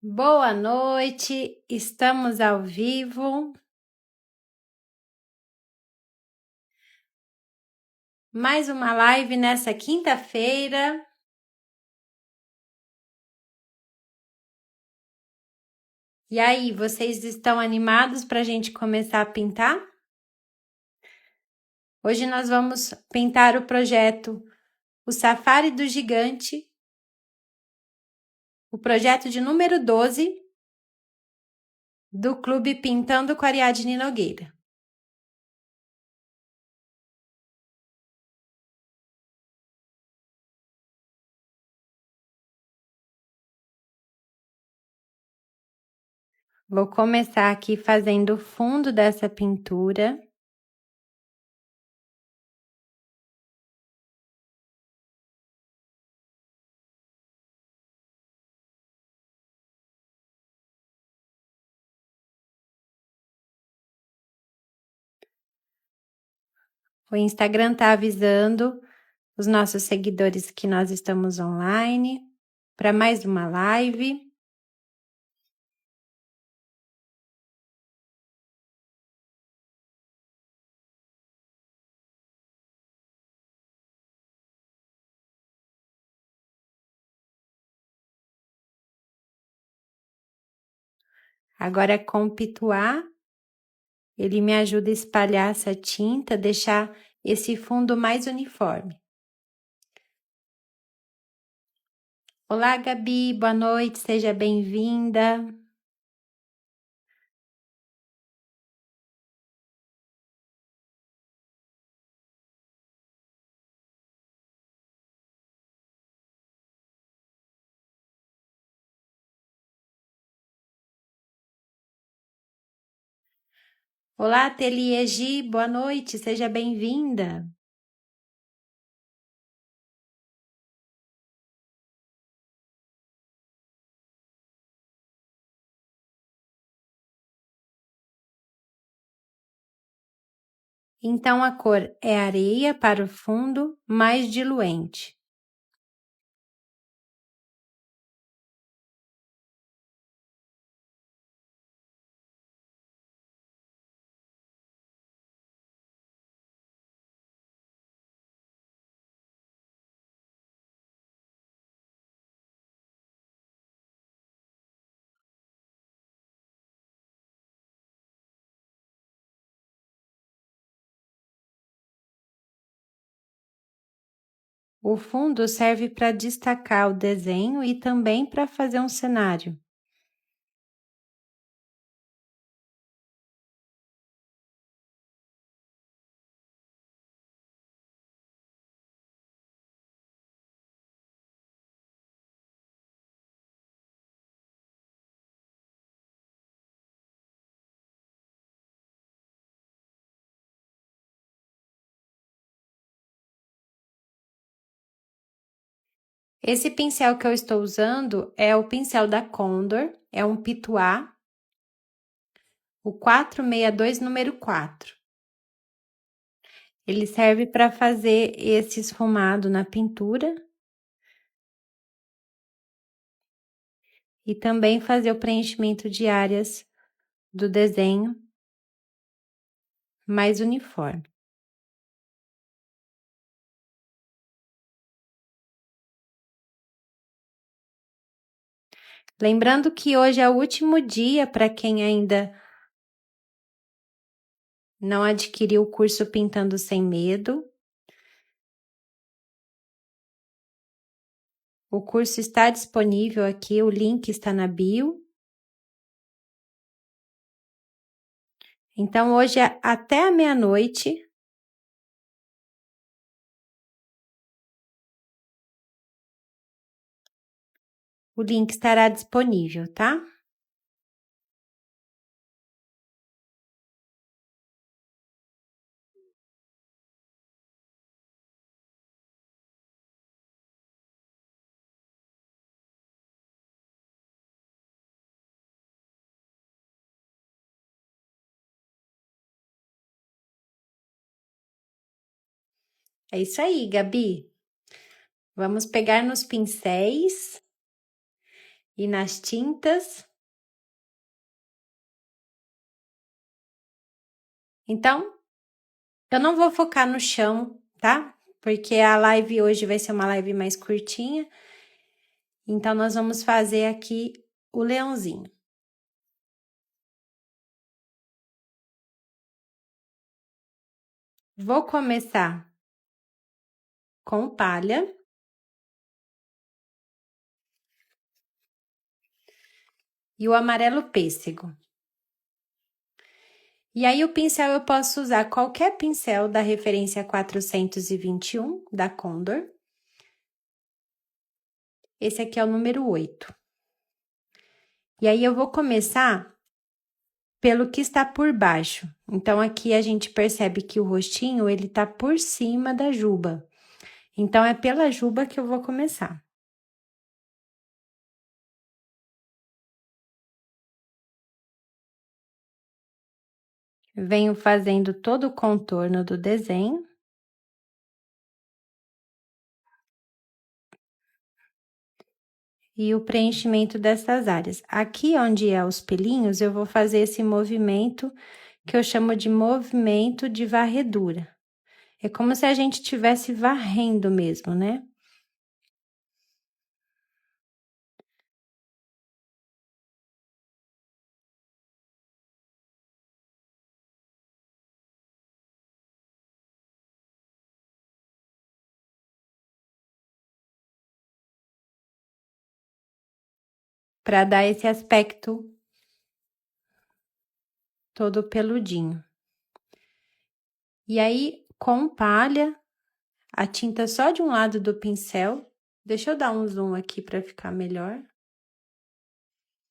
Boa noite, estamos ao vivo. Mais uma live nessa quinta-feira. E aí, vocês estão animados para a gente começar a pintar? Hoje nós vamos pintar o projeto O Safari do Gigante, o projeto de número 12 do Clube Pintando com Ariadne Nogueira. Vou começar aqui fazendo o fundo dessa pintura. O Instagram está avisando os nossos seguidores que nós estamos online para mais uma live. Agora, com o pituá, ele me ajuda a espalhar essa tinta, deixar esse fundo mais uniforme. Olá, Gabi, boa noite, seja bem-vinda. Olá, Ateliê Gi, boa noite, seja bem-vinda. Então, a cor é areia para o fundo, mais diluente. O fundo serve para destacar o desenho e também para fazer um cenário. Esse pincel que eu estou usando é o pincel da Condor, é um pituá, o 462 número 4. Ele serve para fazer esse esfumado na pintura e também fazer o preenchimento de áreas do desenho mais uniforme. Lembrando que hoje é o último dia para quem ainda não adquiriu o curso Pintando Sem Medo. O curso está disponível aqui, o link está na bio. Então, hoje, até a meia-noite, o link estará disponível, tá? É isso aí, Gabi. Vamos pegar nos pincéis e nas tintas. Então, eu não vou focar no chão, tá? Porque a live hoje vai ser uma live mais curtinha. Então, nós vamos fazer aqui o leãozinho. Vou começar com palha. E o amarelo pêssego. E aí, o pincel eu posso usar qualquer pincel da referência 421, da Condor. Esse aqui é o número 8. E aí, eu vou começar pelo que está por baixo. Então, aqui a gente percebe que o rostinho, ele tá por cima da juba. Então, é pela juba que eu vou começar. Venho fazendo todo o contorno do desenho. E o preenchimento dessas áreas. Aqui onde é os pelinhos, eu vou fazer esse movimento que eu chamo de movimento de varredura. É como se a gente estivesse varrendo mesmo, né? Para dar esse aspecto todo peludinho. E aí, com palha, a tinta só de um lado do pincel. Deixa eu dar um zoom aqui para ficar melhor.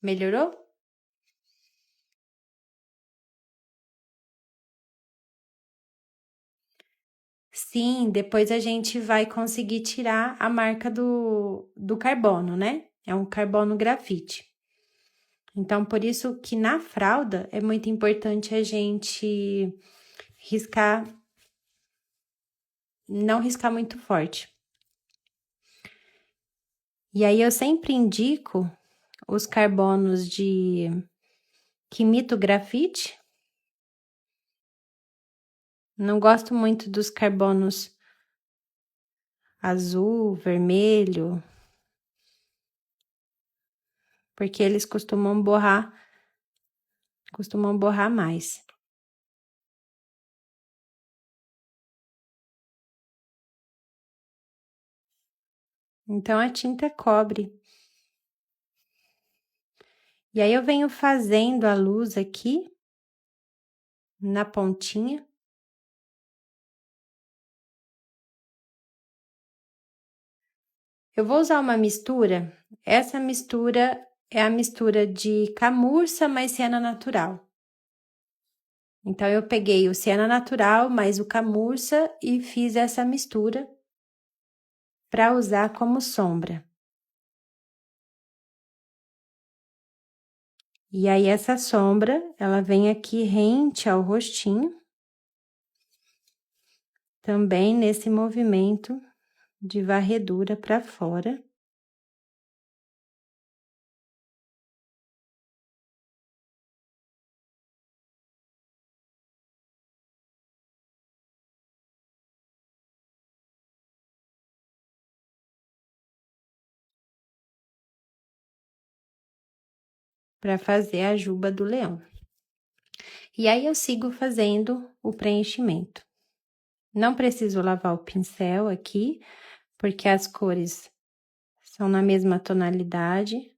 Melhorou? Sim, depois a gente vai conseguir tirar a marca do carbono, né? É um carbono grafite. Então, por isso que na fralda é muito importante a gente riscar, não riscar muito forte. E aí eu sempre indico os carbonos de Kimito Grafite. Não gosto muito dos carbonos azul, vermelho, porque eles costumam borrar mais. Então, a tinta cobre. E aí, eu venho fazendo a luz aqui, na pontinha. Eu vou usar uma mistura. Essa mistura é a mistura de camurça mais siena natural. Então, eu peguei o siena natural mais o camurça e fiz essa mistura para usar como sombra. E aí, essa sombra, ela vem aqui rente ao rostinho, também nesse movimento de varredura para fora. Para fazer a juba do leão. E aí, eu sigo fazendo o preenchimento. Não preciso lavar o pincel aqui, porque as cores são na mesma tonalidade.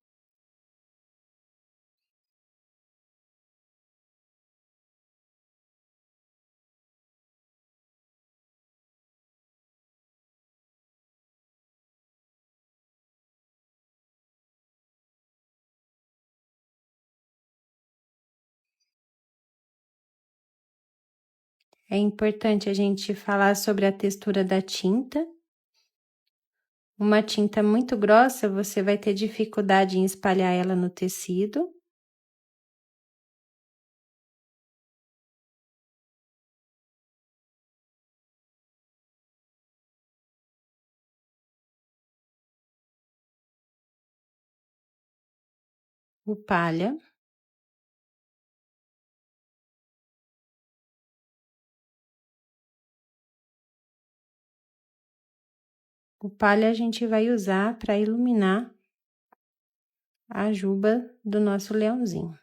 É importante a gente falar sobre a textura da tinta. Uma tinta muito grossa, você vai ter dificuldade em espalhar ela no tecido. o palha. O palha a gente vai usar para iluminar a juba do nosso leãozinho.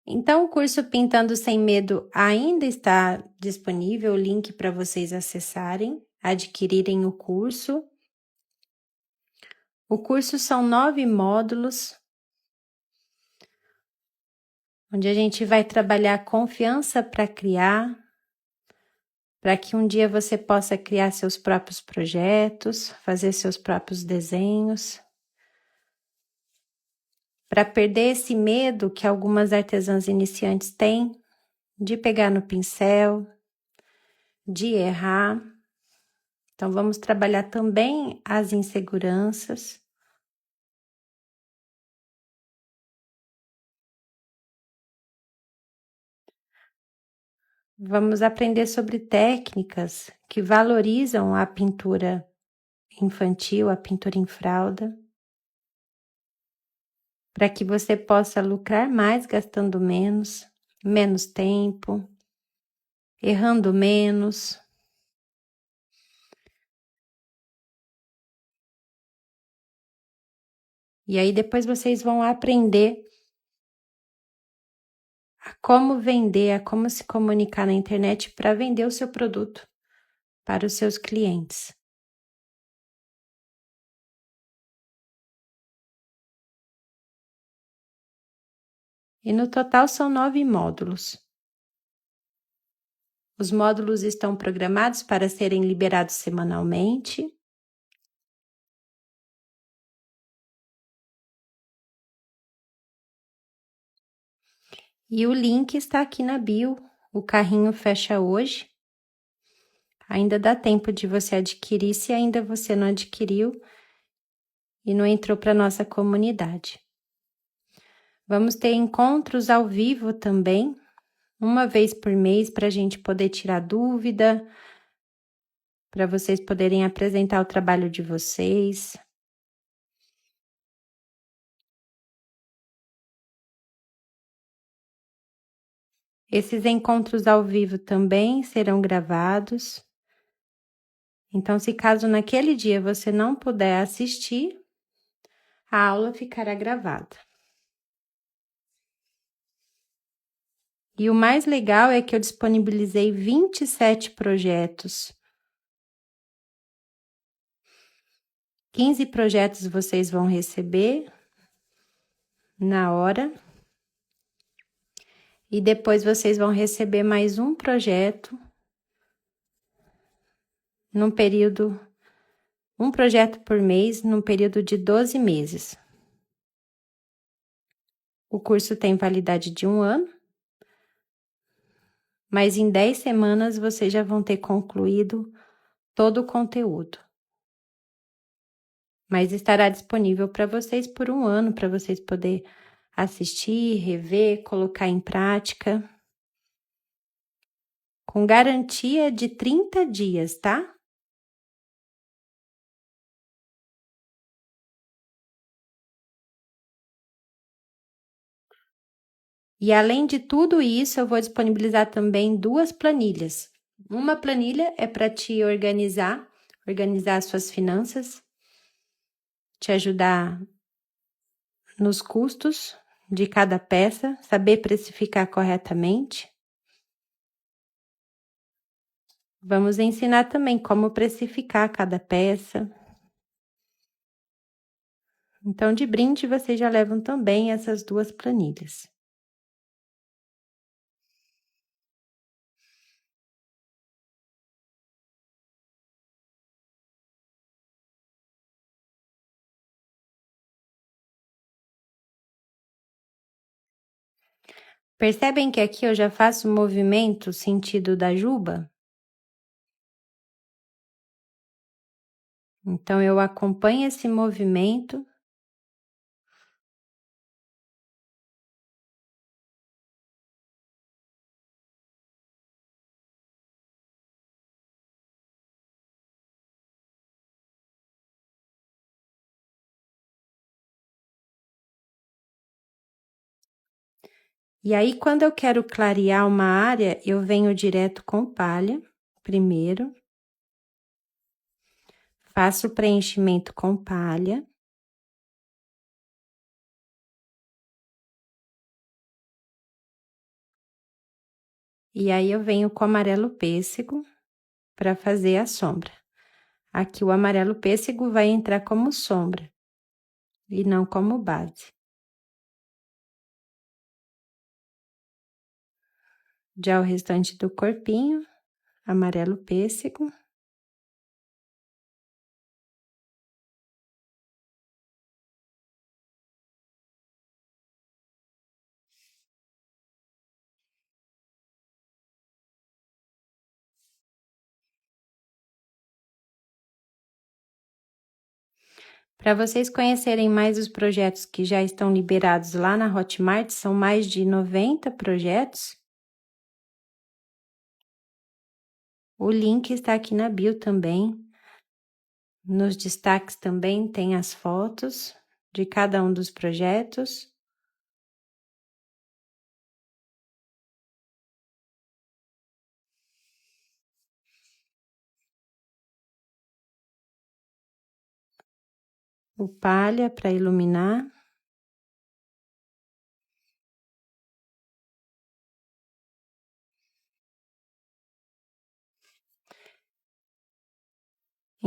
Então, o curso Pintando Sem Medo ainda está disponível, o link para vocês acessarem, adquirirem o curso. O curso são 9 módulos, onde a gente vai trabalhar confiança para criar, para que um dia você possa criar seus próprios projetos, fazer seus próprios desenhos, para perder esse medo que algumas artesãs iniciantes têm de pegar no pincel, de errar. Então, vamos trabalhar também as inseguranças. Vamos aprender sobre técnicas que valorizam a pintura infantil, a pintura em fralda, para que você possa lucrar mais gastando menos, menos tempo, errando menos. E aí depois vocês vão aprender a como vender, a como se comunicar na internet para vender o seu produto para os seus clientes. E no total são 9 módulos. Os módulos estão programados para serem liberados semanalmente. E o link está aqui na bio. O carrinho fecha hoje. Ainda dá tempo de você adquirir, se ainda você não adquiriu e não entrou para a nossa comunidade. Vamos ter encontros ao vivo também, uma vez por mês, para a gente poder tirar dúvida, para vocês poderem apresentar o trabalho de vocês. Esses encontros ao vivo também serão gravados. Então, se caso naquele dia você não puder assistir, a aula ficará gravada. E o mais legal é que eu disponibilizei 27 projetos. 15 projetos vocês vão receber na hora. E depois vocês vão receber mais um projeto num período, um projeto por mês, num período de 12 meses. O curso tem validade de 1 ano, mas em 10 semanas vocês já vão ter concluído todo o conteúdo. Mas estará disponível para vocês por 1 ano, para vocês poderem assistir, rever, colocar em prática. Com garantia de 30 dias, tá? E além de tudo isso, eu vou disponibilizar também 2 planilhas. Uma planilha é para te organizar as suas finanças, te ajudar nos custos de cada peça, saber precificar corretamente. Vamos ensinar também como precificar cada peça. Então, de brinde, vocês já levam também essas 2 planilhas. Percebem que aqui eu já faço o movimento sentido da juba? Então, eu acompanho esse movimento E aí, quando eu quero clarear uma área, eu venho direto com palha, primeiro. Faço o preenchimento com palha. E aí, eu venho com amarelo pêssego para fazer a sombra. Aqui, o amarelo pêssego vai entrar como sombra e não como base. Já o restante do corpinho, amarelo pêssego. Para vocês conhecerem mais os projetos que já estão liberados lá na Hotmart, são mais de 90 projetos. O link está aqui na bio também. Nos destaques também tem as fotos de cada um dos projetos. O palha para iluminar.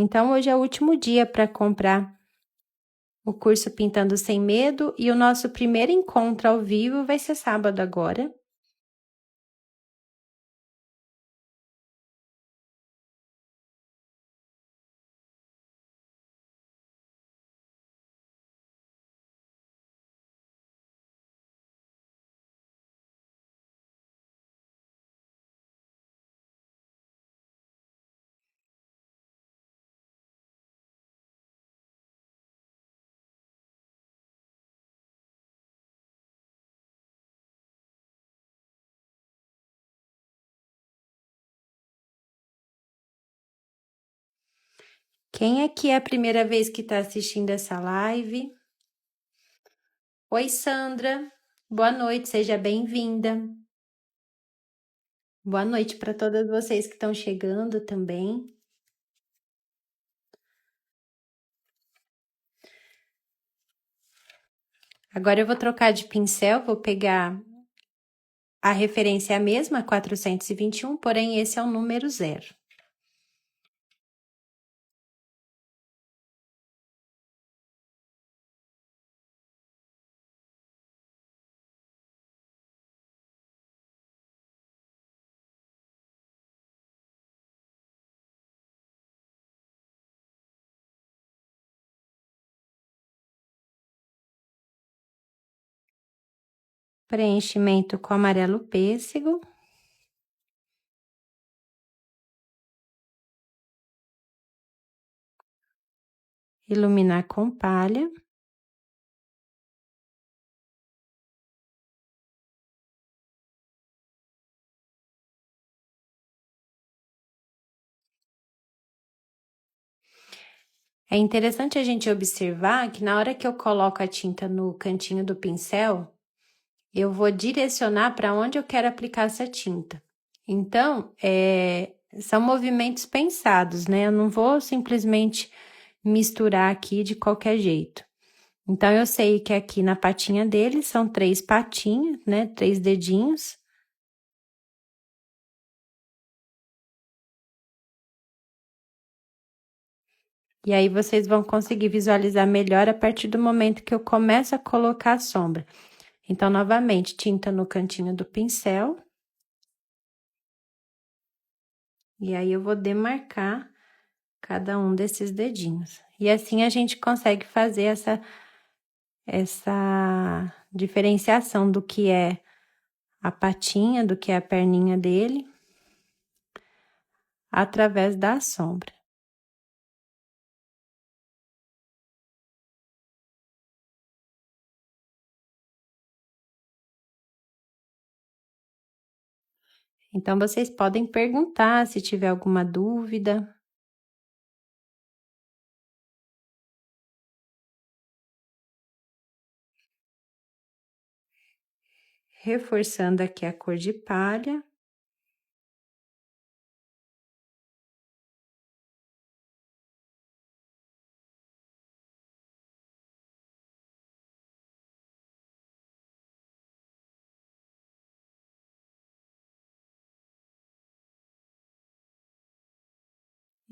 Então, hoje é o último dia para comprar o curso Pintando Sem Medo e o nosso primeiro encontro ao vivo vai ser sábado agora. Quem aqui é a primeira vez que está assistindo essa live? Oi, Sandra. Boa noite, seja bem-vinda. Boa noite para todas vocês que estão chegando também. Agora eu vou trocar de pincel, vou pegar a referência é a mesma, 421, porém esse é o número 0. Preenchimento com amarelo pêssego. Iluminar com palha. É interessante a gente observar que na hora que eu coloco a tinta no cantinho do pincel, eu vou direcionar para onde eu quero aplicar essa tinta. Então, são movimentos pensados, né? Eu não vou simplesmente misturar aqui de qualquer jeito. Então, eu sei que aqui na patinha dele são 3 patinhas, né? 3 dedinhos. E aí, vocês vão conseguir visualizar melhor a partir do momento que eu começo a colocar a sombra. Então, novamente, tinta no cantinho do pincel. E aí, eu vou demarcar cada um desses dedinhos. E assim a gente consegue fazer essa diferenciação do que é a patinha, do que é a perninha dele, através da sombra. Então, vocês podem perguntar se tiver alguma dúvida. reforçando aqui a cor de palha.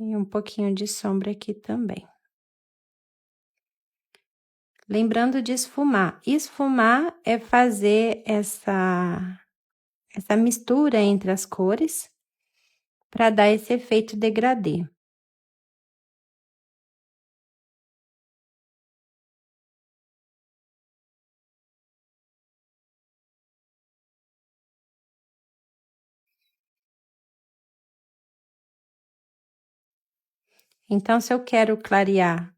E um pouquinho de sombra aqui também. Lembrando de esfumar. Esfumar é fazer essa mistura entre as cores para dar esse efeito degradê. Então, se eu quero clarear,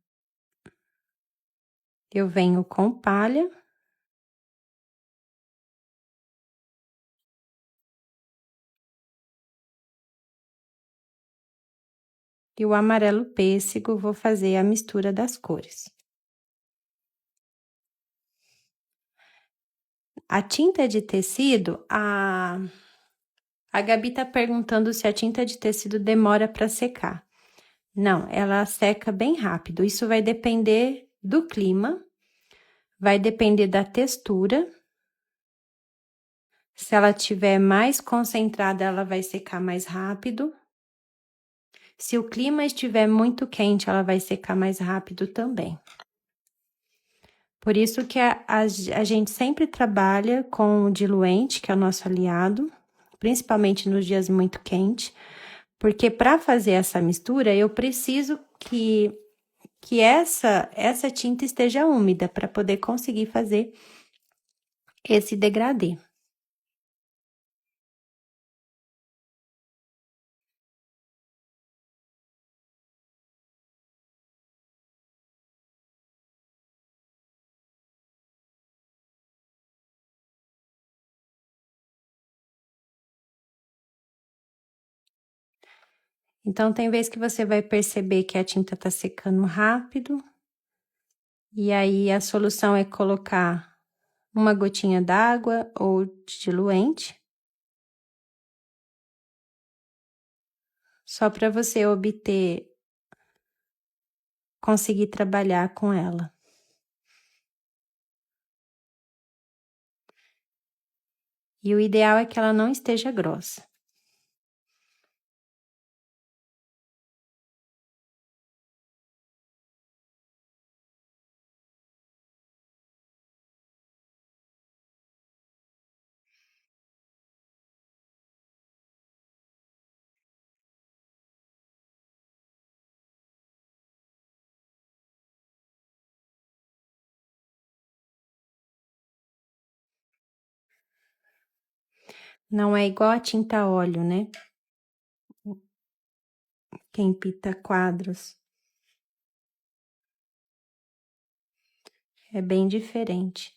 eu venho com palha. E o amarelo pêssego, vou fazer a mistura das cores. A tinta de tecido, a Gabi tá perguntando se a tinta de tecido demora para secar. Não, ela seca bem rápido. Isso vai depender do clima, vai depender da textura. Se ela tiver mais concentrada, ela vai secar mais rápido. Se o clima estiver muito quente, ela vai secar mais rápido também. Por isso que a gente sempre trabalha com o diluente, que é o nosso aliado, principalmente nos dias muito quentes, porque para fazer essa mistura, eu preciso que essa tinta esteja úmida para poder conseguir fazer esse degradê. Então, tem vez que você vai perceber que a tinta tá secando rápido, e aí a solução é colocar uma gotinha d'água ou de diluente, só para você conseguir trabalhar com ela. E o ideal é que ela não esteja grossa. Não é igual a tinta a óleo, né? Quem pinta quadros. É bem diferente.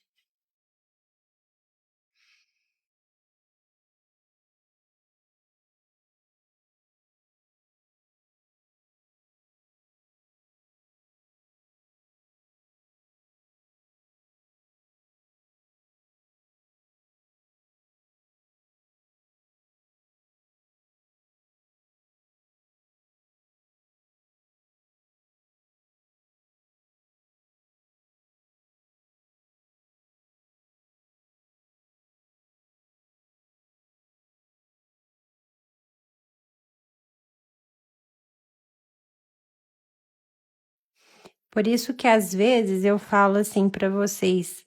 Por isso que às vezes eu falo assim para vocês,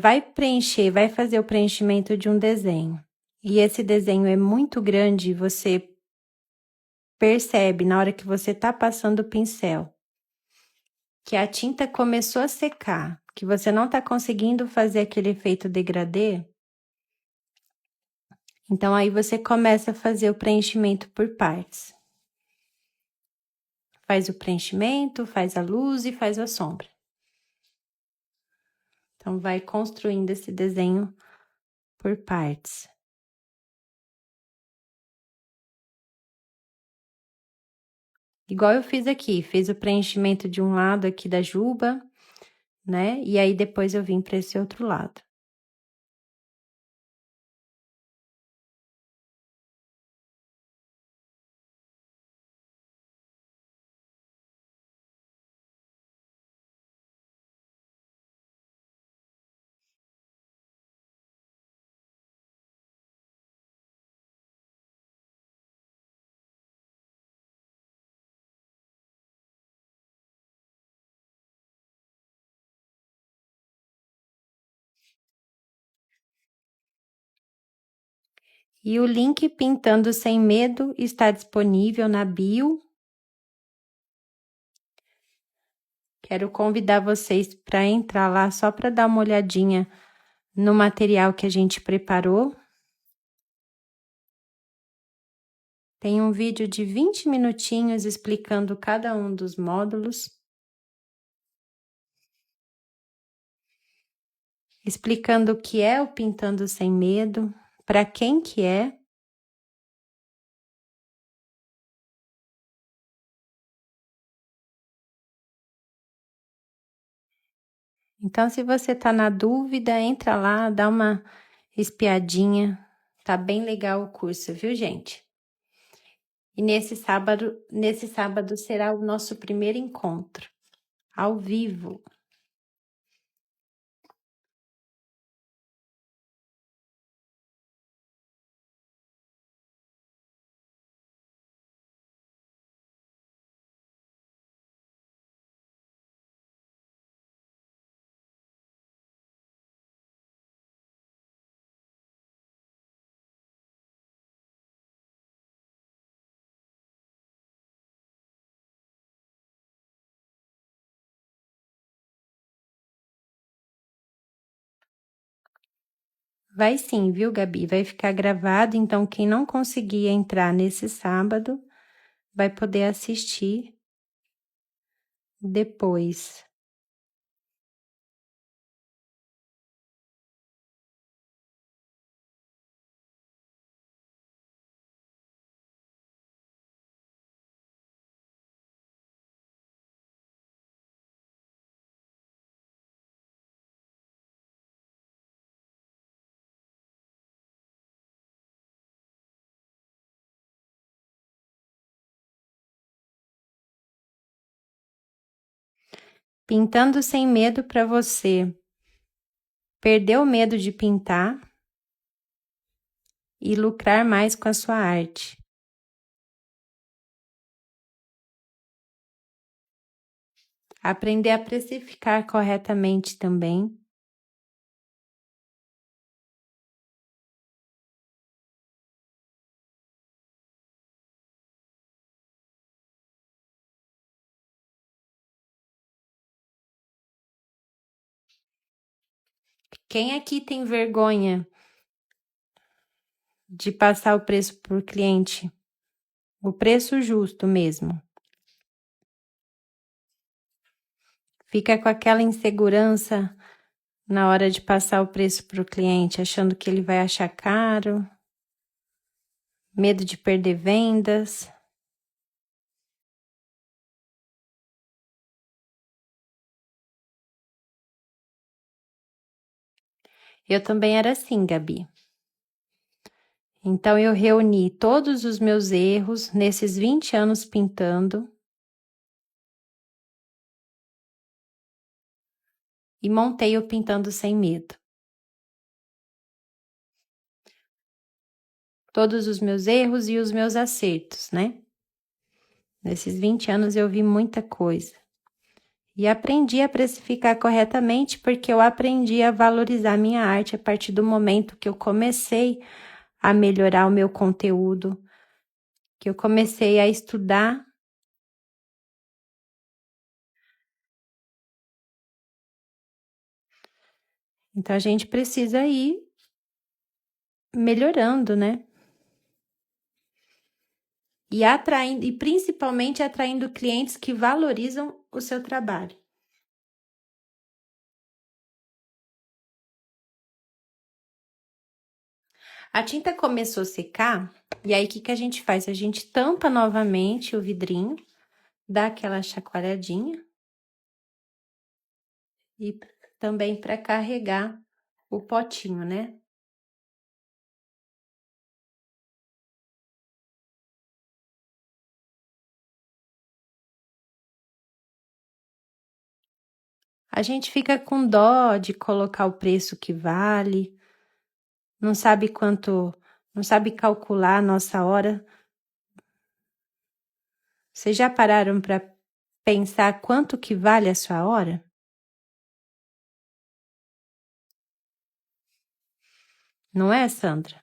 vai preencher, vai fazer o preenchimento de um desenho. E esse desenho é muito grande e você percebe na hora que você tá passando o pincel que a tinta começou a secar, que você não tá conseguindo fazer aquele efeito degradê. Então aí você começa a fazer o preenchimento por partes. Faz o preenchimento, faz a luz e faz a sombra. Então, vai construindo esse desenho por partes. Igual eu fiz aqui, fiz o preenchimento de um lado aqui da juba, né? E aí, depois eu vim para esse outro lado. E o link Pintando Sem Medo está disponível na bio. Quero convidar vocês para entrar lá só para dar uma olhadinha no material que a gente preparou. Tem um vídeo de 20 minutinhos explicando cada um dos módulos. Explicando o que é o Pintando Sem Medo, para quem que é. Então, se você está na dúvida, entra lá, dá uma espiadinha. Tá bem legal o curso, viu, gente? E nesse sábado será o nosso primeiro encontro, ao vivo. Vai sim, viu, Gabi? Vai ficar gravado, então quem não conseguir entrar nesse sábado vai poder assistir depois. Pintando sem medo para você perder o medo de pintar e lucrar mais com a sua arte. Aprender a precificar corretamente também. Quem aqui tem vergonha de passar o preço para o cliente? O preço justo mesmo. Fica com aquela insegurança na hora de passar o preço para o cliente, achando que ele vai achar caro, medo de perder vendas. Eu também era assim, Gabi. Então eu reuni todos os meus erros nesses 20 anos pintando e montei o Pintando Sem Medo. Todos os meus erros e os meus acertos, né? Nesses 20 anos eu vi muita coisa. E aprendi a precificar corretamente porque eu aprendi a valorizar minha arte a partir do momento que eu comecei a melhorar o meu conteúdo, que eu comecei a estudar. Então a gente precisa ir melhorando, né? E atraindo, e principalmente atraindo clientes que valorizam o seu trabalho. A tinta começou a secar, e aí o que a gente faz? A gente tampa novamente o vidrinho, dá aquela chacoalhadinha e também para carregar o potinho, né? A gente fica com dó de colocar o preço que vale, não sabe quanto, não sabe calcular a nossa hora. Vocês já pararam para pensar quanto que vale a sua hora? Não é, Sandra?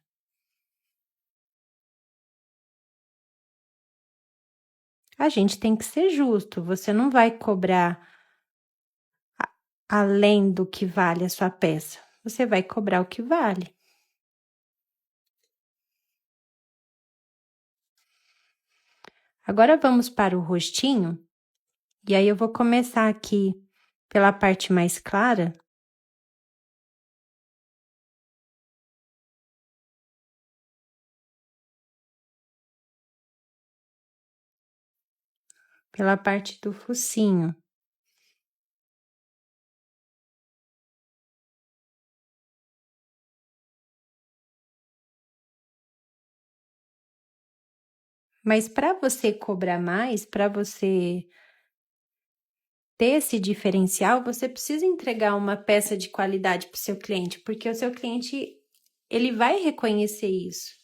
a gente tem que ser justo, você não vai cobrar além do que vale a sua peça, você vai cobrar o que vale. Agora vamos para o rostinho, e aí eu vou começar aqui pela parte mais clara. Pela parte do focinho. Mas para você cobrar mais, para você ter esse diferencial, você precisa entregar uma peça de qualidade para o seu cliente, porque o seu cliente, ele vai reconhecer isso.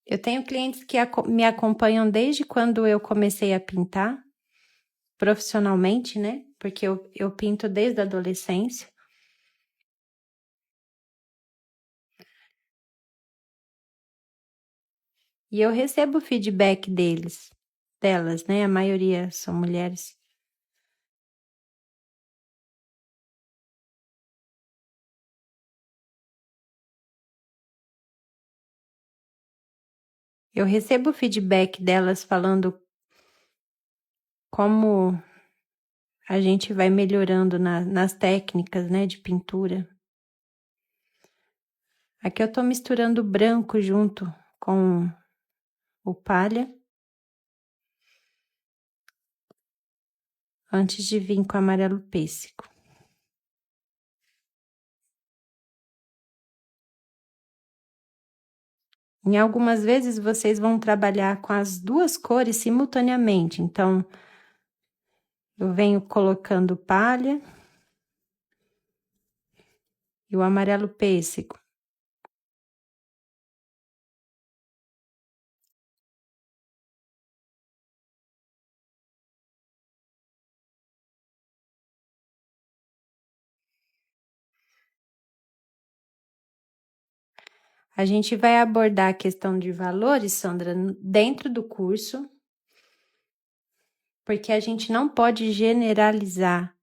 Eu tenho clientes que me acompanham desde quando eu comecei a pintar, profissionalmente, né? Porque eu pinto desde a adolescência. E eu recebo feedback delas, né? A maioria são mulheres. Eu recebo feedback delas falando como a gente vai melhorando nas técnicas, né, de pintura. Aqui eu tô misturando branco junto com o palha, antes de vir com amarelo pêssego. Em algumas vezes vocês vão trabalhar com as duas cores simultaneamente, então eu venho colocando palha e o amarelo pêssego. A gente vai abordar a questão de valores, Sandra, dentro do curso, porque a gente não pode generalizar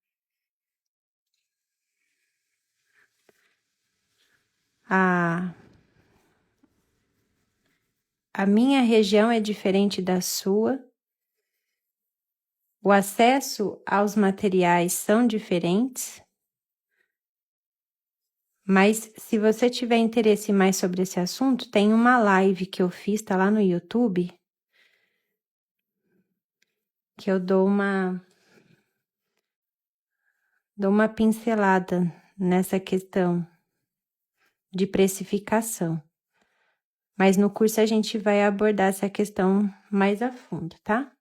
a minha região é diferente da sua, o acesso aos materiais são diferentes, mas se você tiver interesse mais sobre esse assunto, tem uma live que eu fiz, tá lá no YouTube, que eu dou uma pincelada nessa questão de precificação. Mas no curso a gente vai abordar essa questão mais a fundo, tá?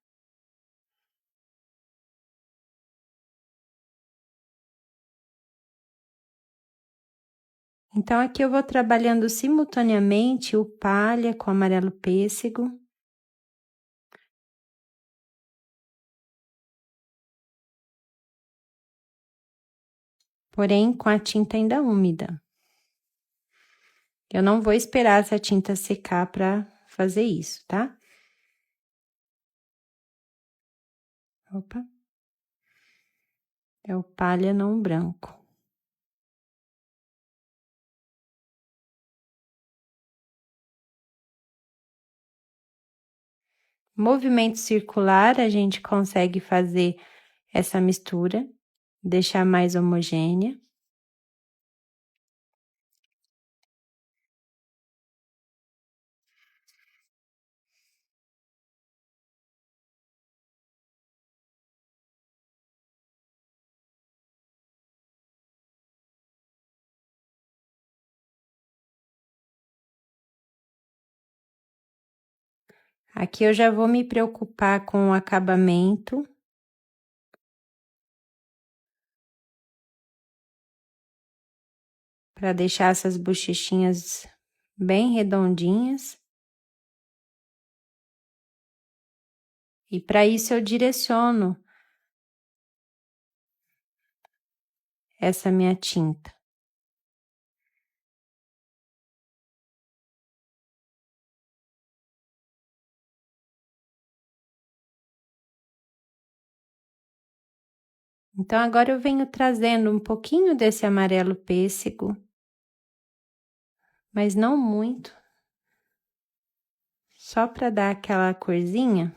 Então aqui eu vou trabalhando simultaneamente o palha com o amarelo pêssego. Porém com a tinta ainda úmida. Eu não vou esperar essa tinta secar para fazer isso, tá? Opa. É o palha, não o branco. Movimento circular, a gente consegue fazer essa mistura, deixar mais homogênea. Aqui eu já vou me preocupar com o acabamento. Para deixar essas bochechinhas bem redondinhas. E para isso eu direciono essa minha tinta. Então, agora eu venho trazendo um pouquinho desse amarelo pêssego, mas não muito, só para dar aquela corzinha.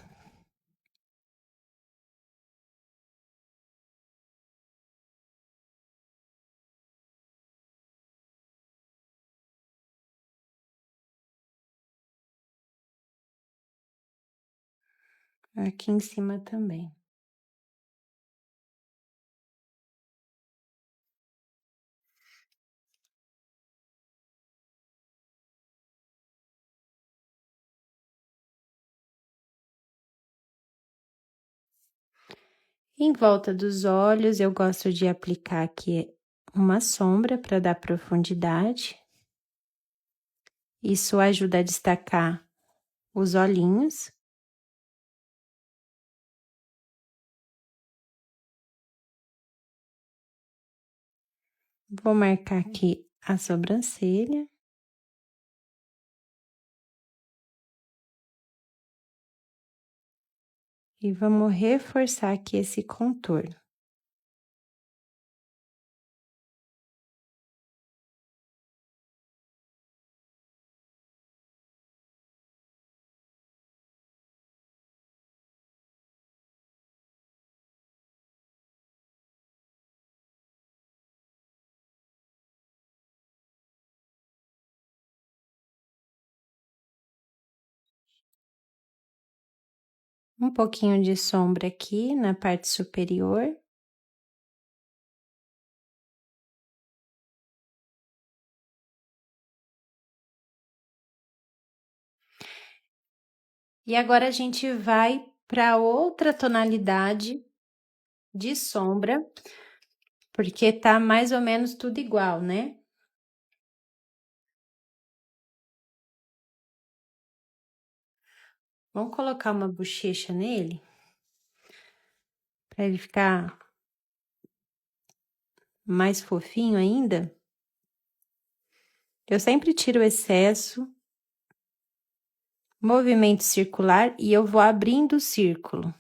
Aqui em cima também. Em volta dos olhos, eu gosto de aplicar aqui uma sombra para dar profundidade. Isso ajuda a destacar os olhinhos. Vou marcar aqui a sobrancelha. E vamos reforçar aqui esse contorno. Um pouquinho de sombra aqui na parte superior. E agora a gente vai para outra tonalidade de sombra, porque tá mais ou menos tudo igual, né? Vamos colocar uma bochecha nele, para ele ficar mais fofinho ainda. Eu sempre tiro o excesso, movimento circular, e eu vou abrindo o círculo.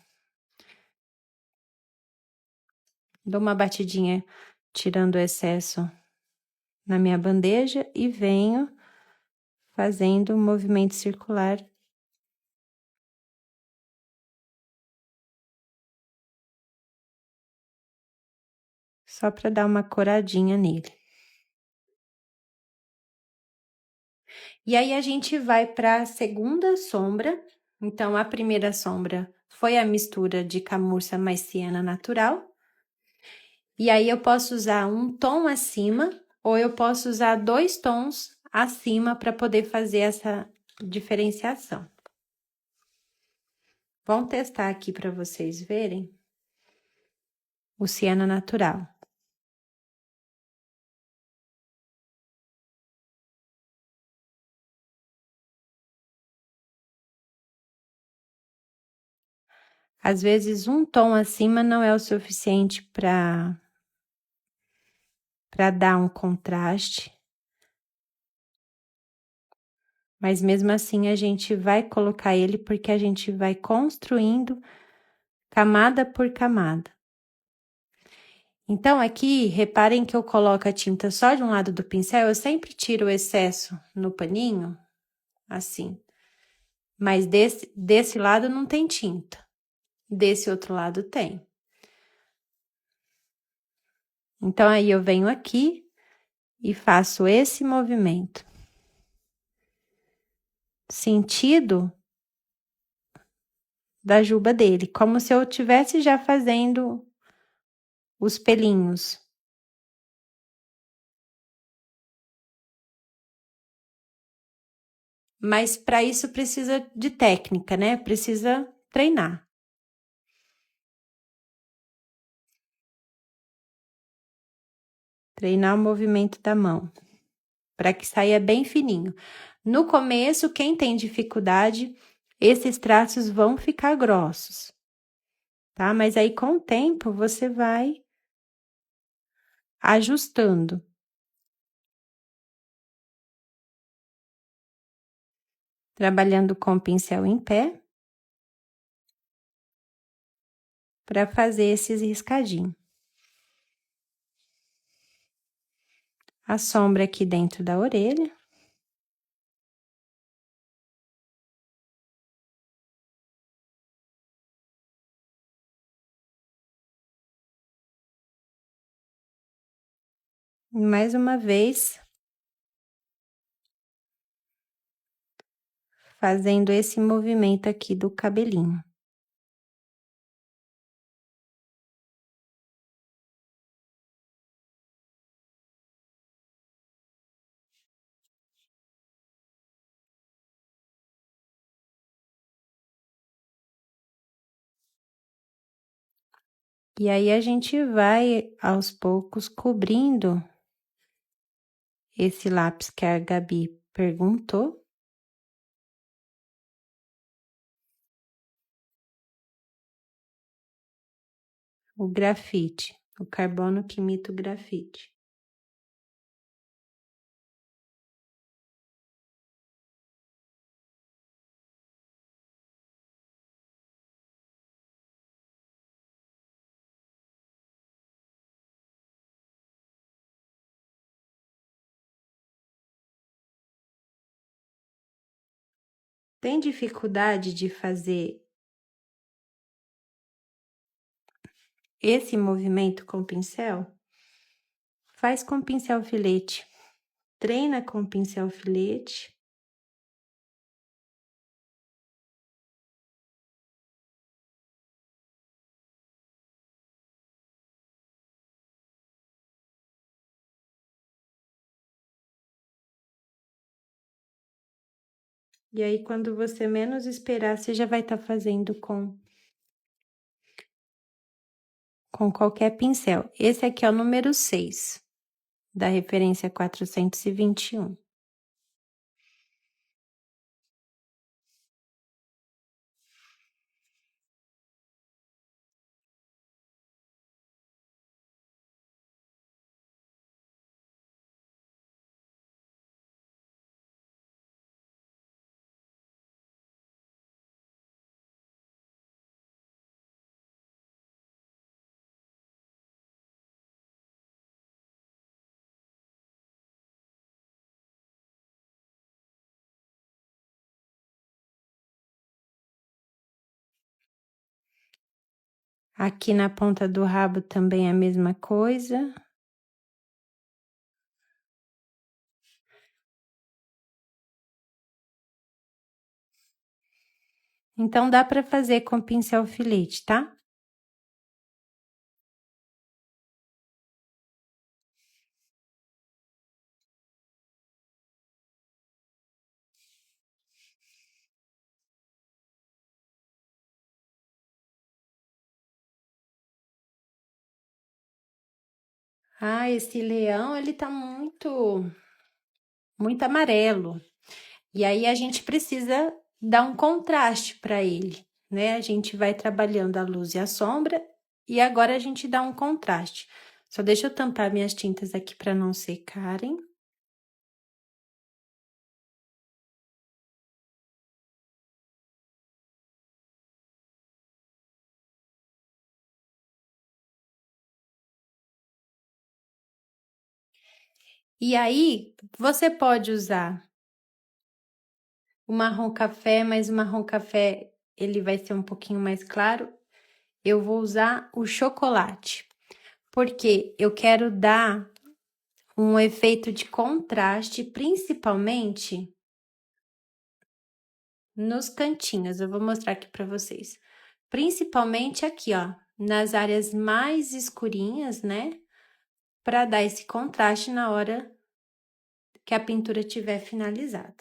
Dou uma batidinha tirando o excesso na minha bandeja e venho fazendo um movimento circular. Só para dar uma coradinha nele. E aí, a gente vai para a segunda sombra. Então, a primeira sombra foi a mistura de camurça mais siena natural. E aí, eu posso usar um tom acima, ou eu posso usar 2 tons acima para poder fazer essa diferenciação. Vamos testar aqui para vocês verem o siena natural. Às vezes, um tom acima não é o suficiente para dar um contraste. Mas mesmo assim, a gente vai colocar ele porque a gente vai construindo camada por camada. Então, aqui, reparem que eu coloco a tinta só de um lado do pincel, eu sempre tiro o excesso no paninho, assim. Mas desse lado não tem tinta, desse outro lado tem. Então, aí eu venho aqui e faço esse movimento. Sentido da juba dele, como se eu estivesse já fazendo os pelinhos. Mas para isso precisa de técnica, né? Precisa treinar. Treinar o movimento da mão, para que saia bem fininho. No começo, quem tem dificuldade, esses traços vão ficar grossos, tá? Mas aí, com o tempo, você vai ajustando. Trabalhando com o pincel em pé, para fazer esses riscadinhos. A sombra aqui dentro da orelha. E mais uma vez, fazendo esse movimento aqui do cabelinho. E aí, a gente vai, aos poucos, cobrindo esse lápis que a Gabi perguntou. O grafite, o carbono que imita o grafite. Tem dificuldade de fazer esse movimento com o pincel? Faz com pincel filete. Treina com pincel filete. E aí, quando você menos esperar, você já vai estar fazendo com qualquer pincel. Esse aqui é o número 6, da referência 421. Aqui na ponta do rabo também é a mesma coisa. Então, dá para fazer com pincel filete, tá? Ah, esse leão, ele tá muito amarelo. E aí, a gente precisa dar um contraste para ele, né? A gente vai trabalhando a luz e a sombra, e agora a gente dá um contraste. Só deixa eu tampar minhas tintas aqui para não secarem. E aí, você pode usar o marrom café, mas o marrom café, ele vai ser um pouquinho mais claro. Eu vou usar o chocolate, porque eu quero dar um efeito de contraste, principalmente nos cantinhos. Eu vou mostrar aqui para vocês. Principalmente aqui, ó, nas áreas mais escurinhas, né? Para dar esse contraste na hora que a pintura estiver finalizada.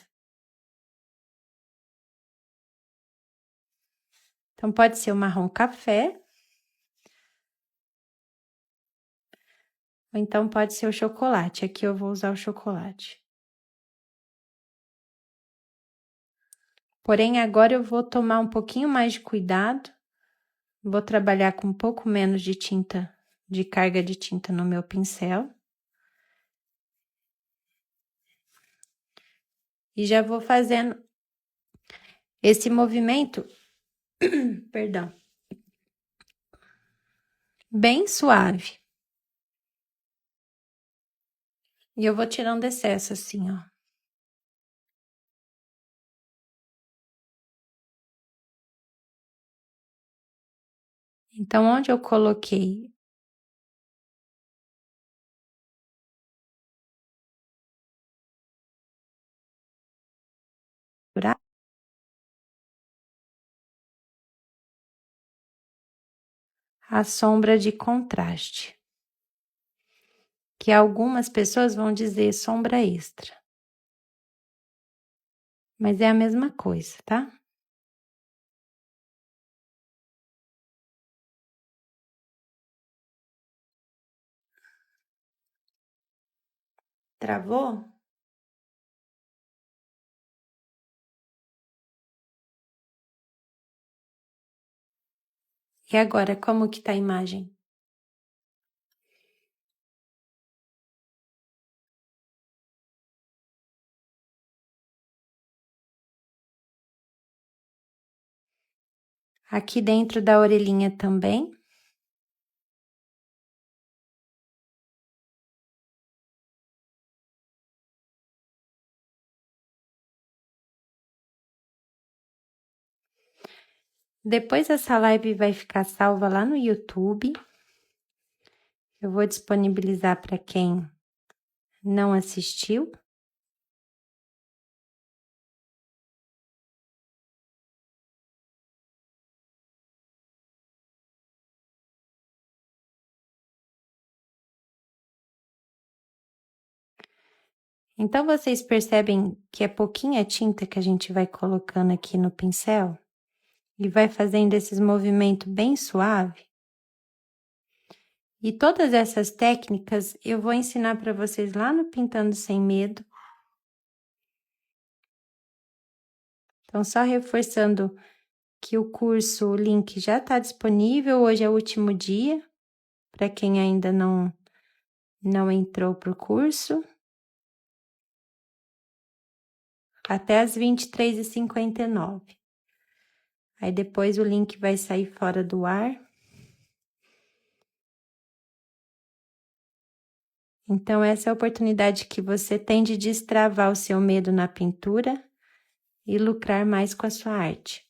Então, pode ser o marrom café. Ou então, pode ser o chocolate. Aqui eu vou usar o chocolate. Porém, agora eu vou tomar um pouquinho mais de cuidado. Vou trabalhar com um pouco menos de tinta, de carga de tinta no meu pincel. E já vou fazendo esse movimento, perdão, bem suave. E eu vou tirando excesso assim, ó. Então, onde eu coloquei a sombra de contraste, que algumas pessoas vão dizer sombra extra, mas é a mesma coisa, tá? Travou? E agora, como que tá a imagem? Aqui dentro da orelhinha também. Depois essa live vai ficar salva lá no YouTube. Eu vou disponibilizar para quem não assistiu. Então, vocês percebem que é pouquinha tinta que a gente vai colocando aqui no pincel e vai fazendo esses movimentos bem suave? E todas essas técnicas eu vou ensinar para vocês lá no Pintando Sem Medo. Então, só reforçando que o curso, o link já está disponível, hoje é o último dia, para quem ainda não entrou para o curso. Até as 23h59. Aí depois o link vai sair fora do ar. Então, essa é a oportunidade que você tem de destravar o seu medo na pintura e lucrar mais com a sua arte.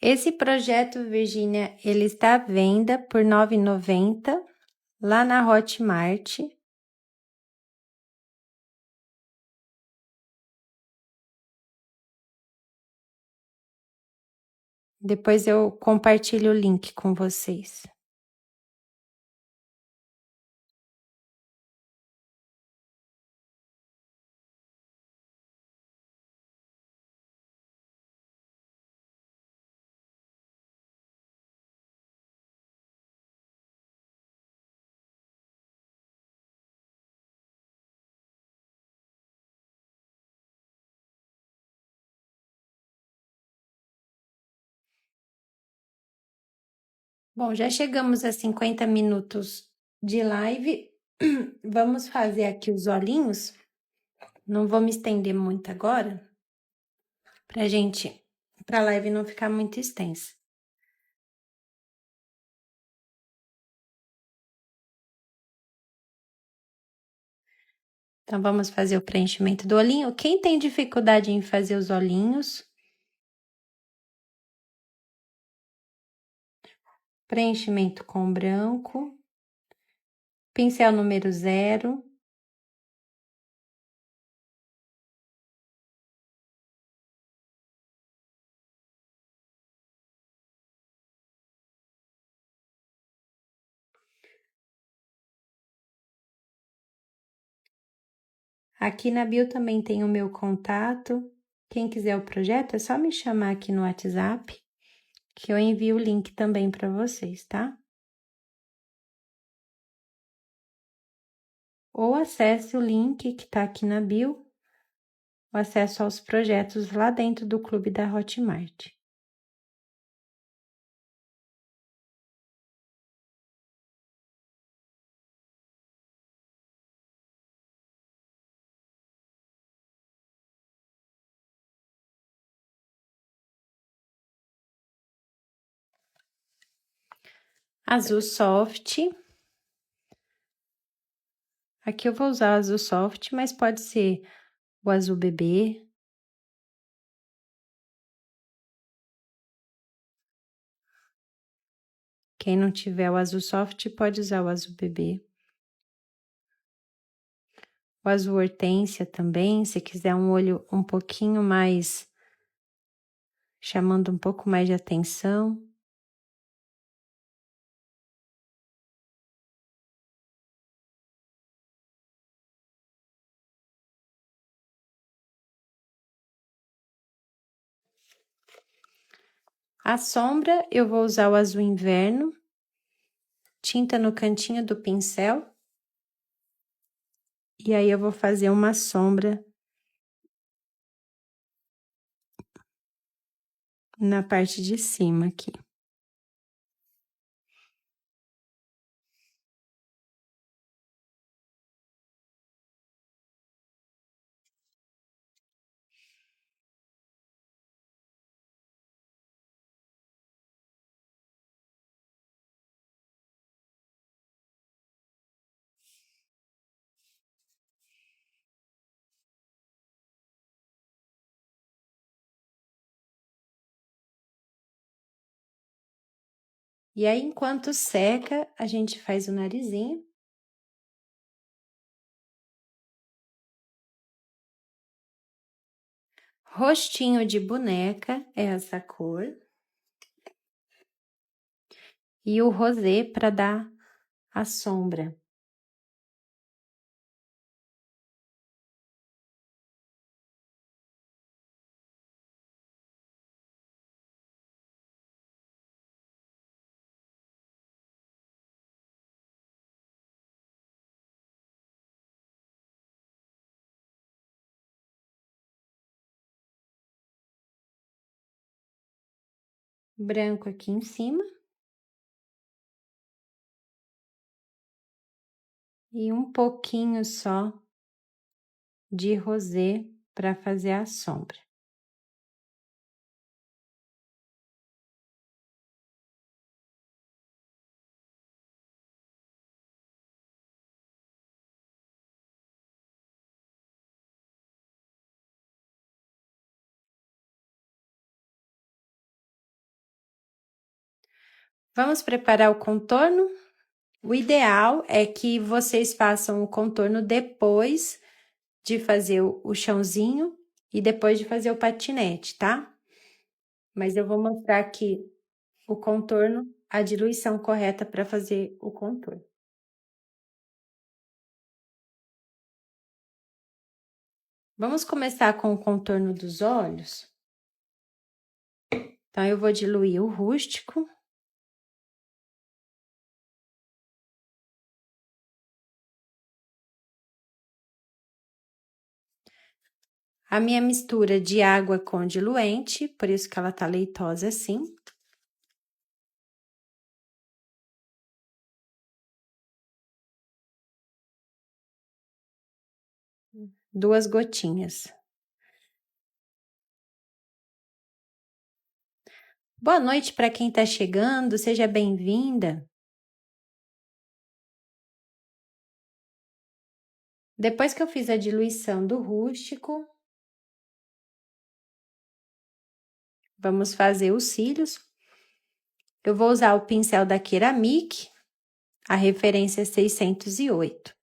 Esse projeto, Virgínia, ele está à venda por R$ 9,90 lá na Hotmart. Depois eu compartilho o link com vocês. Bom, já chegamos a 50 minutos de live. Vamos fazer aqui os olhinhos. Não vou me estender muito agora, pra live não ficar muito extensa. Então, vamos fazer o preenchimento do olhinho. Quem tem dificuldade em fazer os olhinhos, preenchimento com branco, pincel número 0, Aqui na bio também tem o meu contato. Quem quiser o projeto, é só me chamar aqui no WhatsApp, que eu envio o link também para vocês, tá? Ou acesse o link que tá aqui na bio, o acesso aos projetos lá dentro do clube da Hotmart. Azul soft. Aqui eu vou usar o azul soft, mas pode ser o azul bebê. Quem não tiver o azul soft pode usar o azul bebê. O azul hortênsia também, se quiser um olho um pouquinho mais, chamando um pouco mais de atenção. A sombra, eu vou usar o azul inverno, tinta no cantinho do pincel. E aí, eu vou fazer uma sombra na parte de cima aqui. E aí, enquanto seca, a gente faz o narizinho. Rostinho de boneca é essa cor. E o rosé para dar a sombra. Branco aqui em cima. E um pouquinho só de rosé para fazer a sombra. Vamos preparar o contorno? O ideal é que vocês façam o contorno depois de fazer o chãozinho e depois de fazer o patinete, tá? Mas eu vou mostrar aqui o contorno, a diluição correta para fazer o contorno. Vamos começar com o contorno dos olhos? Então, eu vou diluir o rústico. A minha mistura de água com diluente, por isso que ela tá leitosa assim. Duas gotinhas. Boa noite para quem está chegando, seja bem-vinda. Depois que eu fiz a diluição do rústico, vamos fazer os cílios. Eu vou usar o pincel da Ceramic, a referência é 608.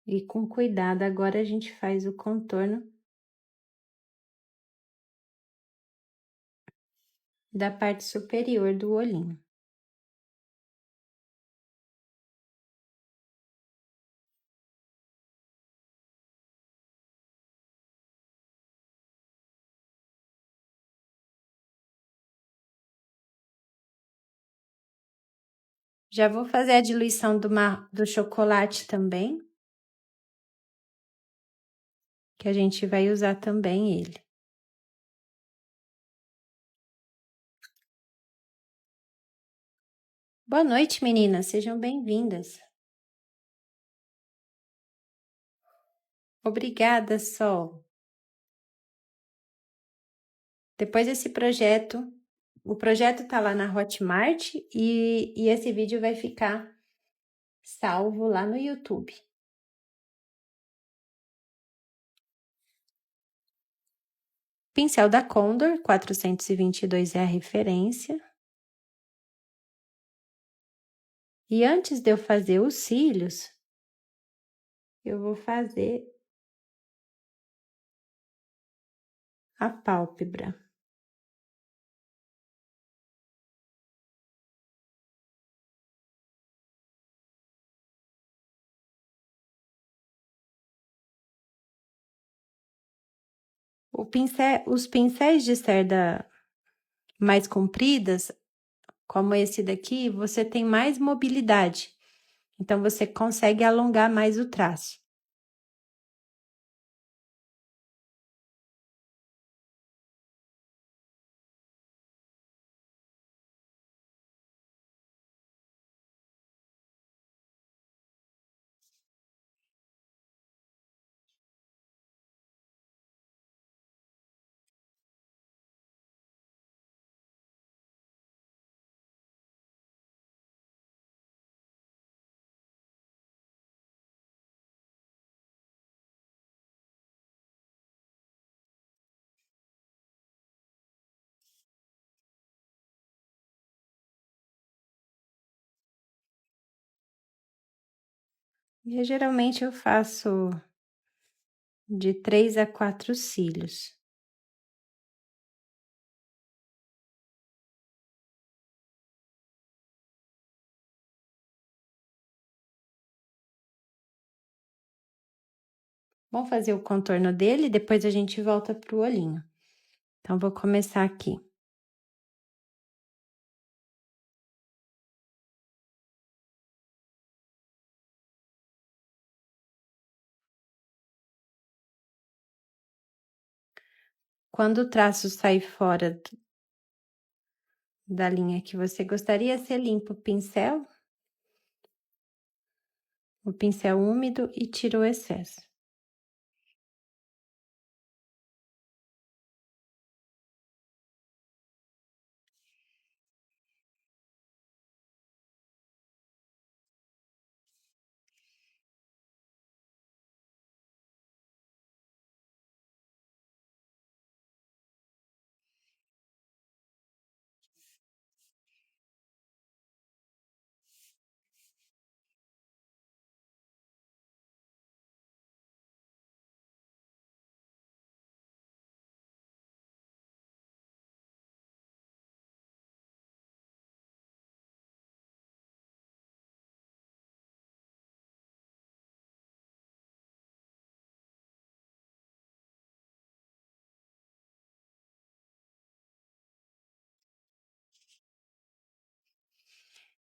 E com cuidado, agora a gente faz o contorno da parte superior do olhinho. Já vou fazer a diluição do chocolate também, que a gente vai usar também ele. Boa noite, meninas, sejam bem-vindas. Obrigada, Sol. Depois desse projeto, o projeto tá lá na Hotmart e esse vídeo vai ficar salvo lá no YouTube. Pincel da Condor, 422 é a referência. E antes de eu fazer os cílios, eu vou fazer a pálpebra. Os pincéis de cerda mais compridas, como esse daqui, você tem mais mobilidade. Então, você consegue alongar mais o traço. E geralmente eu faço de 3 a 4 cílios. Vamos fazer o contorno dele, depois a gente volta pro olhinho. Então, vou começar aqui. Quando o traço sai fora da linha que você gostaria, você limpa o pincel úmido e tira o excesso.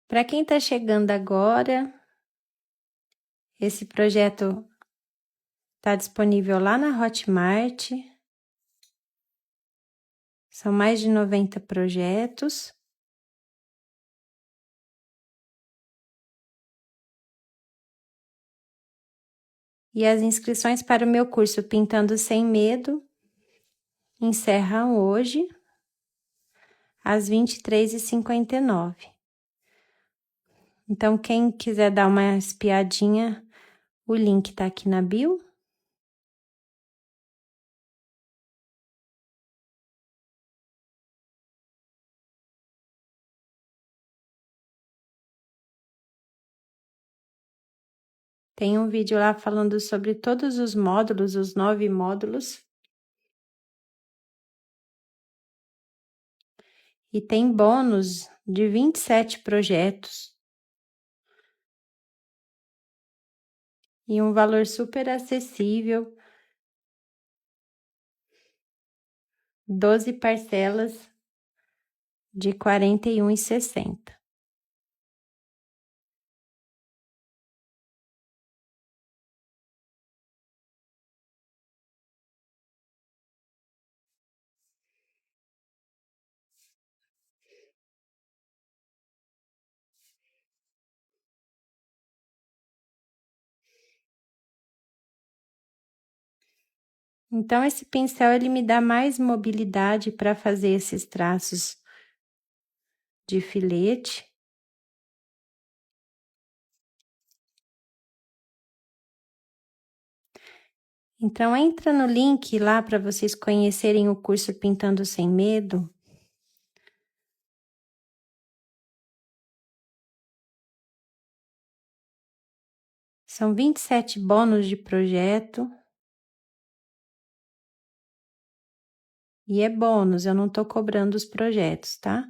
Para quem está chegando agora, esse projeto está disponível lá na Hotmart. São mais de 90 projetos. E as inscrições para o meu curso Pintando Sem Medo encerram hoje, às 23h59. Então, quem quiser dar uma espiadinha, o link tá aqui na bio. Tem um vídeo lá falando sobre todos os módulos, os 9 módulos. E tem bônus de 27 projetos. E um valor super acessível. 12 parcelas de R$ 41,60. Então, esse pincel, ele me dá mais mobilidade para fazer esses traços de filete. Então, entra no link lá para vocês conhecerem o curso Pintando Sem Medo. São 27 bônus de projeto. E é bônus, eu não tô cobrando os projetos, tá?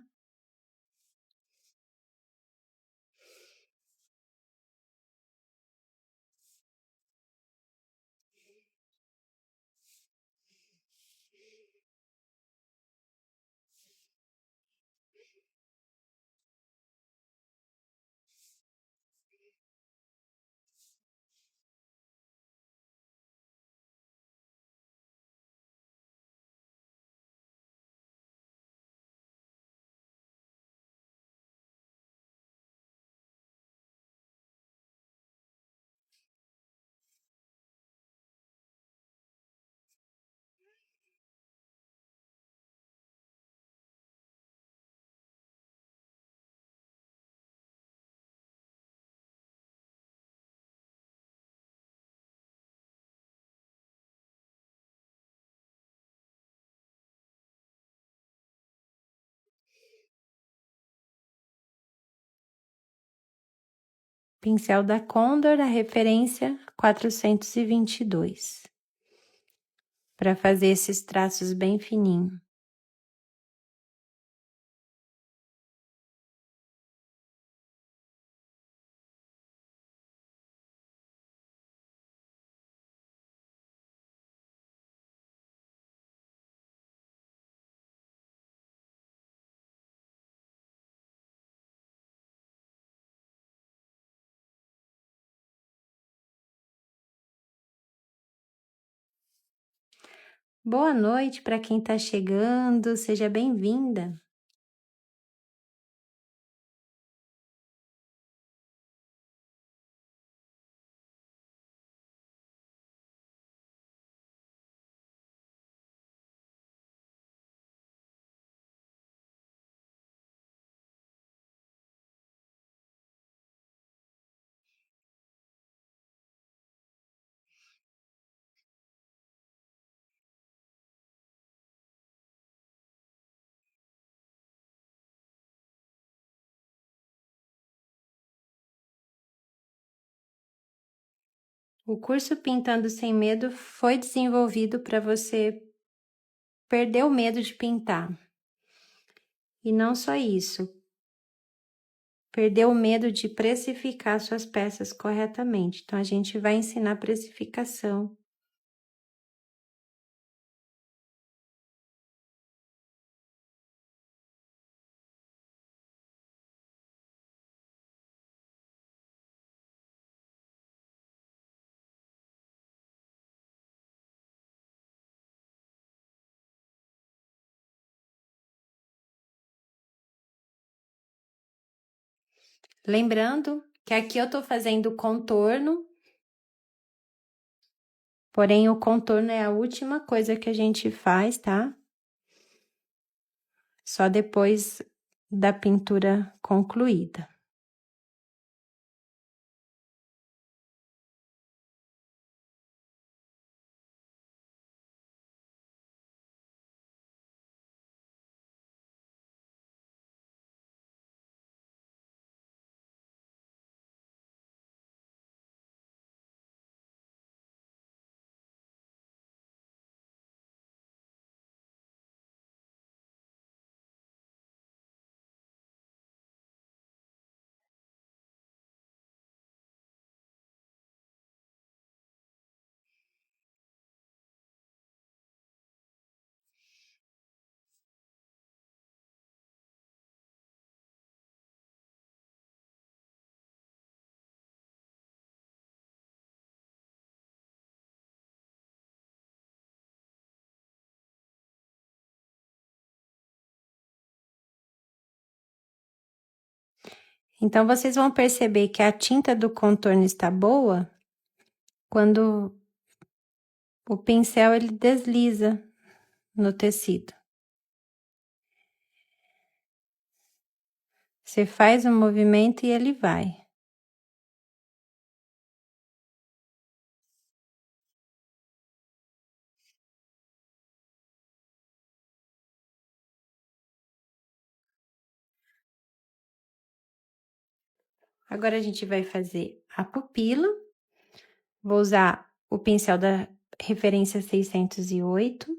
Pincel da Condor, a referência 422. Para fazer esses traços bem fininhos. Boa noite para quem está chegando, seja bem-vinda. O curso Pintando Sem Medo foi desenvolvido para você perder o medo de pintar. E não só isso, perder o medo de precificar suas peças corretamente. Então, a gente vai ensinar precificação. Lembrando que aqui eu estou fazendo contorno, porém o contorno é a última coisa que a gente faz, tá? Só depois da pintura concluída. Então, vocês vão perceber que a tinta do contorno está boa quando o pincel ele desliza no tecido. Você faz um movimento e ele vai. Agora a gente vai fazer a pupila. Vou usar o pincel da referência 608.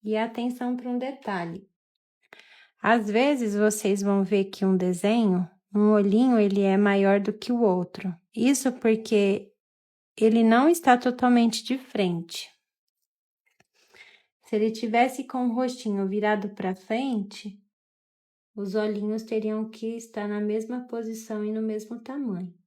E atenção para um detalhe. Às vezes vocês vão ver que um desenho, um olhinho, ele é maior do que o outro. Isso porque ele não está totalmente de frente. Se ele tivesse com o rostinho virado para frente, os olhinhos teriam que estar na mesma posição e no mesmo tamanho.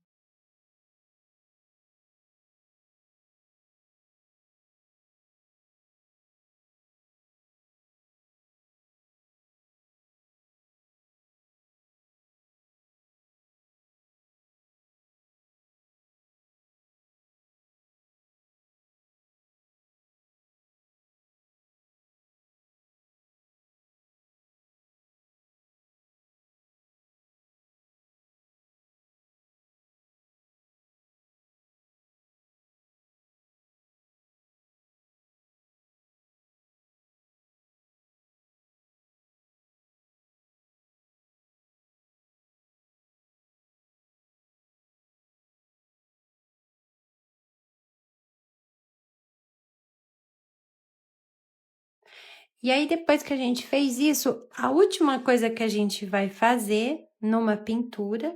E aí, depois que a gente fez isso, a última coisa que a gente vai fazer numa pintura,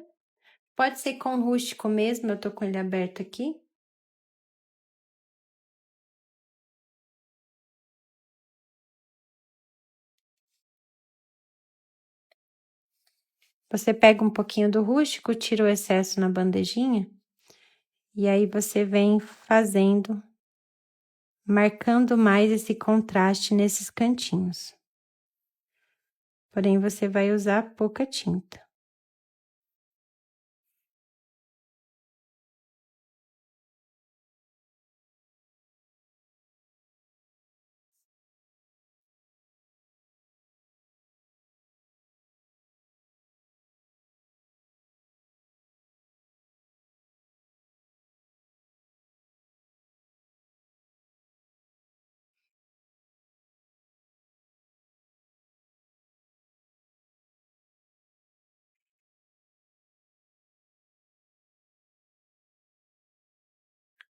pode ser com rústico mesmo, eu tô com ele aberto aqui. Você pega um pouquinho do rústico, tira o excesso na bandejinha, e aí você vem fazendo, marcando mais esse contraste nesses cantinhos. Porém, você vai usar pouca tinta.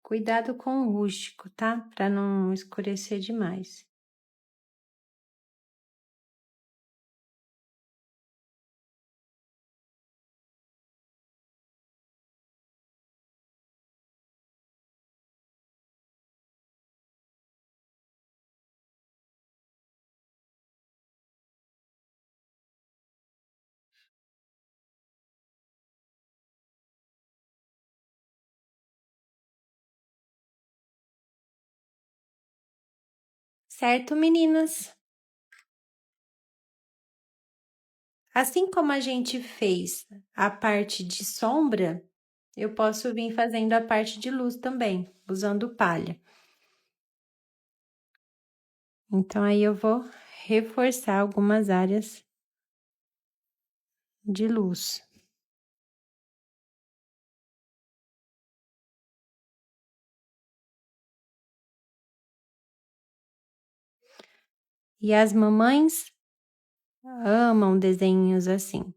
Cuidado com o rústico, tá? Para não escurecer demais. Certo, meninas? Assim como a gente fez a parte de sombra, eu posso vir fazendo a parte de luz também, usando palha. Então, aí eu vou reforçar algumas áreas de luz. E as mamães amam desenhos assim.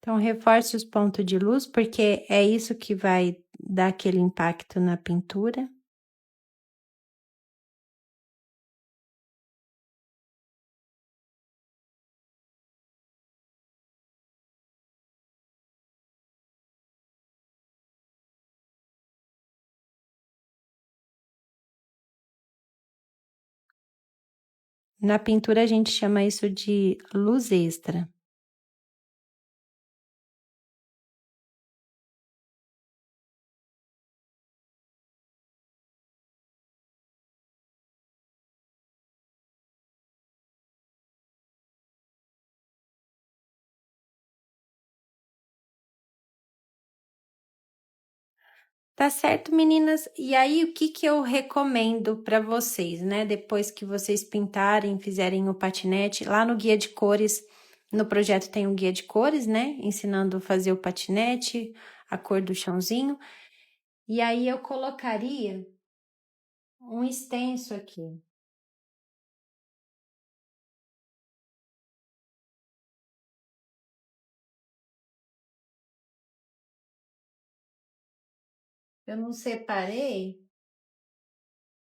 Então, reforce os pontos de luz, porque é isso que vai dar aquele impacto na pintura. Na pintura, a gente chama isso de luz extra. Tá certo, meninas? E aí, o que que eu recomendo para vocês, né? Depois que vocês pintarem, fizerem o patinete, lá no guia de cores, no projeto tem um guia de cores, né? Ensinando a fazer o patinete, a cor do chãozinho. E aí, eu colocaria um extenso aqui. Eu não separei,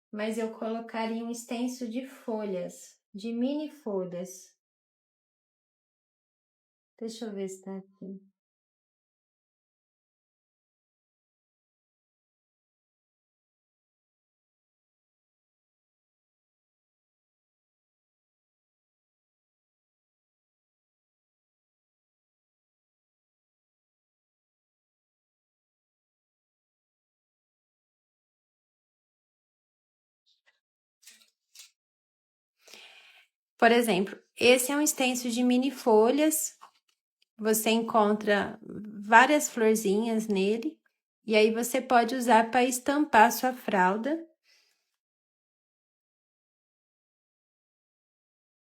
mas eu colocaria um extenso de folhas, de mini folhas. Deixa eu ver se tá aqui. Por exemplo, esse é um extenso de mini folhas. Você encontra várias florzinhas nele. E aí você pode usar para estampar sua fralda.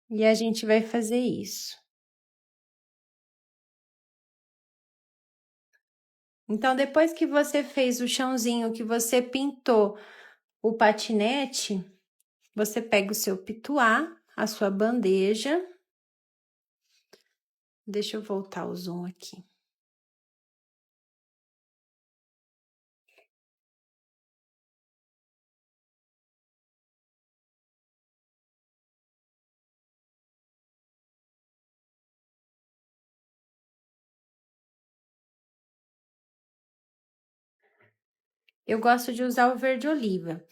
E a gente vai fazer isso. Então, depois que você fez o chãozinho, que você pintou o patinete, você pega o seu pituá, a sua bandeja. Deixa eu voltar o zoom aqui. Eu gosto de usar o verde oliva,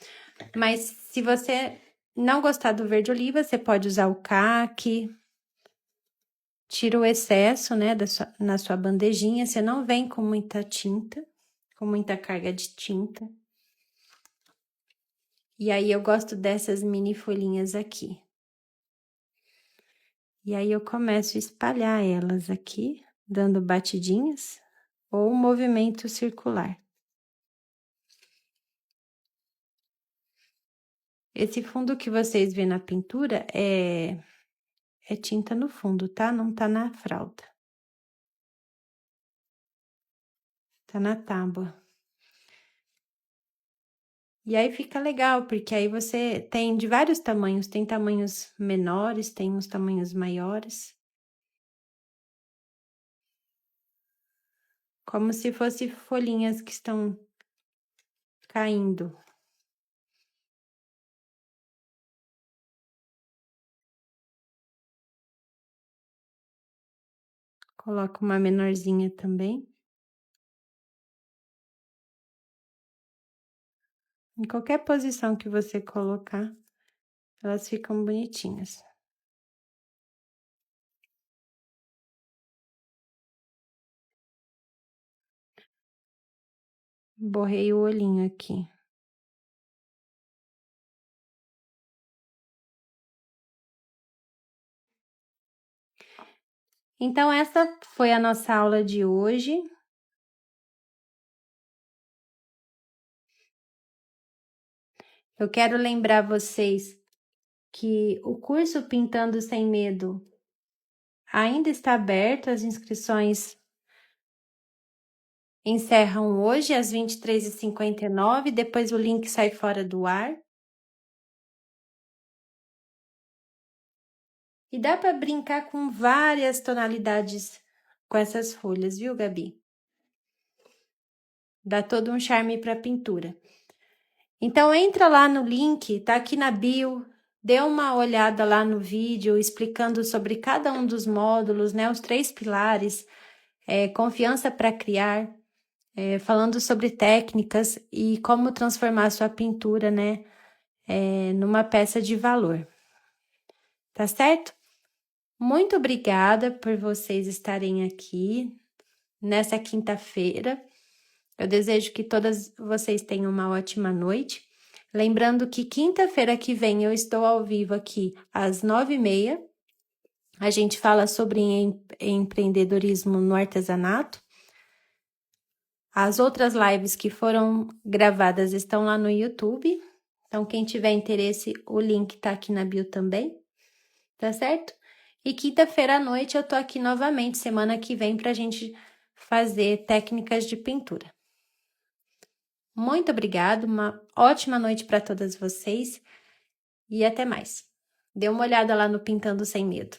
mas se você não gostar do verde oliva, você pode usar o caque. Tira o excesso, né, na sua bandejinha. Você não vem com muita tinta, com muita carga de tinta. E aí eu gosto dessas mini folhinhas aqui. E aí eu começo a espalhar elas aqui, dando batidinhas ou movimento circular. Esse fundo que vocês vêem na pintura é tinta no fundo, tá? Não tá na fralda. Tá na tábua. E aí fica legal, porque aí você tem de vários tamanhos. Tem tamanhos menores, tem uns tamanhos maiores. Como se fossem folhinhas que estão caindo. Coloca uma menorzinha também. Em qualquer posição que você colocar, elas ficam bonitinhas. Borrei o olhinho aqui. Então, essa foi a nossa aula de hoje. Eu quero lembrar vocês que o curso Pintando Sem Medo ainda está aberto, as inscrições encerram hoje às 23h59, depois o link sai fora do ar. E dá para brincar com várias tonalidades com essas folhas, viu, Gabi? Dá todo um charme para a pintura. Então, entra lá no link, tá aqui na bio, dê uma olhada lá no vídeo explicando sobre cada um dos módulos, né? Os 3 pilares, confiança para criar, falando sobre técnicas e como transformar sua pintura, né? Numa peça de valor. Tá certo? Muito obrigada por vocês estarem aqui nessa quinta-feira. Eu desejo que todas vocês tenham uma ótima noite. Lembrando que quinta-feira que vem eu estou ao vivo aqui às 9h30. A gente fala sobre empreendedorismo no artesanato. As outras lives que foram gravadas estão lá no YouTube. Então, quem tiver interesse, o link tá aqui na bio também. Tá certo? E quinta-feira à noite eu tô aqui novamente, semana que vem, pra gente fazer técnicas de pintura. Muito obrigada, uma ótima noite para todas vocês e até mais. Dê uma olhada lá no Pintando Sem Medo.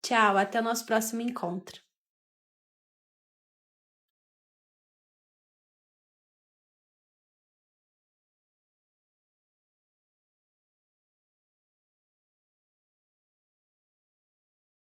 Tchau, até o nosso próximo encontro.